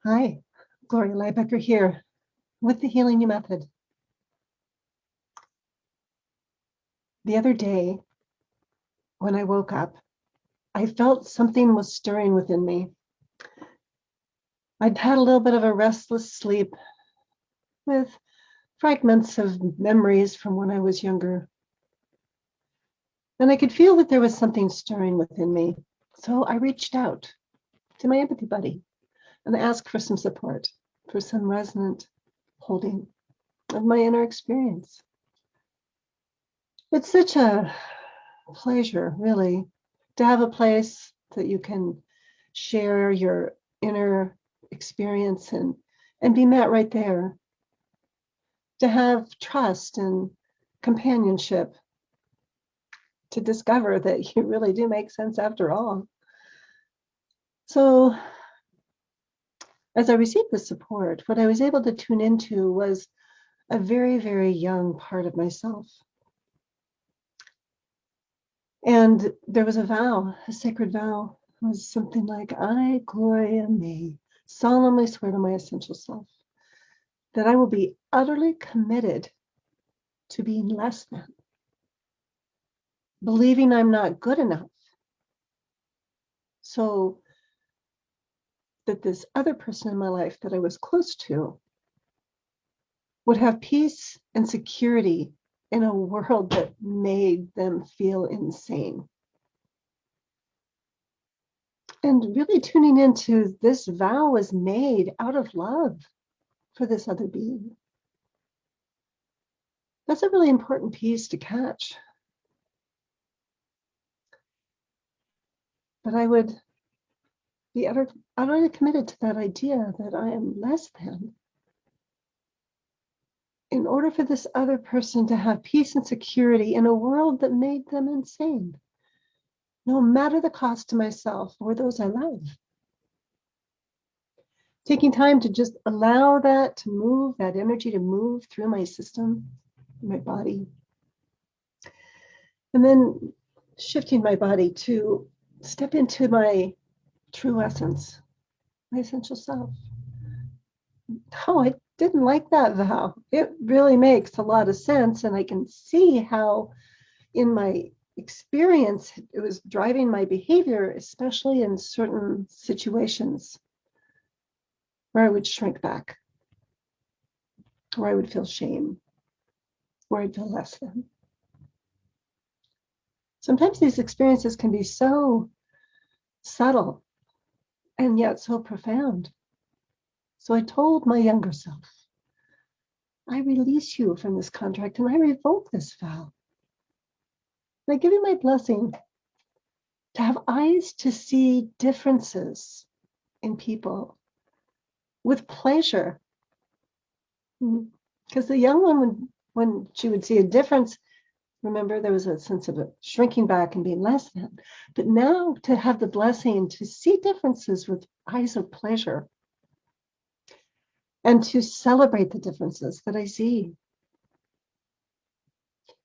Hi, Gloria Lybecker here with the Healing You Method. The other day, when I woke up, I felt something was stirring within me. I'd had a little bit of a restless sleep with fragments of memories from when I was younger. And I could feel that there was something stirring within me. So I reached out to my empathy buddy and asked for some support, for some resonant holding of my inner experience. It's such a pleasure, really, to have a place that you can share your inner experience and be met right there. To have trust and companionship, to discover that you really do make sense after all. So as I received the support, what I was able to tune into was a very, very young part of myself. And there was a vow, a sacred vow. It was something like, I, Gloria Mae, solemnly swear to my essential self that I will be utterly committed to being less than, believing I'm not good enough, so that this other person in my life that I was close to would have peace and security in a world that made them feel insane. And really tuning into this vow was made out of love for this other being. That's a really important piece to catch. But I would be utterly committed to that idea that I am less than, in order for this other person to have peace and security in a world that made them insane, no matter the cost to myself or those I love. Taking time to just allow that to move, that energy to move through my system, my body. And then shifting my body to step into my true essence, my essential self. Oh, I didn't like that vow. It really makes a lot of sense. And I can see how in my experience, it was driving my behavior, especially in certain situations where I would shrink back, where I would feel shame, where I'd feel less than. Sometimes these experiences can be so subtle and yet so profound. So I told my younger self, I release you from this contract and I revoke this vow. And I give you my blessing to have eyes to see differences in people with pleasure. Because the young one, when she would see a difference, remember, there was a sense of shrinking back and being less than. But now to have the blessing to see differences with eyes of pleasure and to celebrate the differences that I see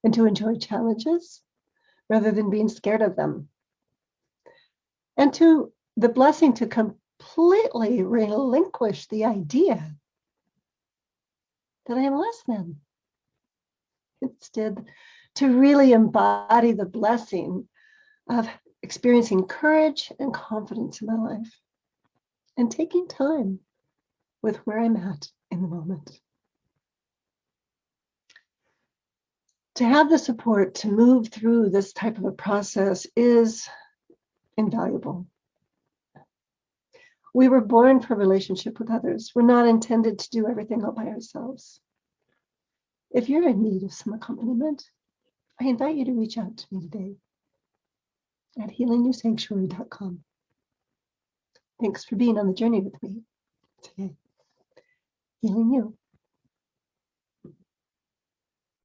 and to enjoy challenges rather than being scared of them. And to the blessing to completely relinquish the idea that I am less than. Instead, to really embody the blessing of experiencing courage and confidence in my life and taking time with where I'm at in the moment. To have the support to move through this type of a process is invaluable. We were born for relationship with others. We're not intended to do everything all by ourselves. If you're in need of some accompaniment, I invite you to reach out to me today at healingyoursanctuary.com. Thanks for being on the journey with me today. Healing you.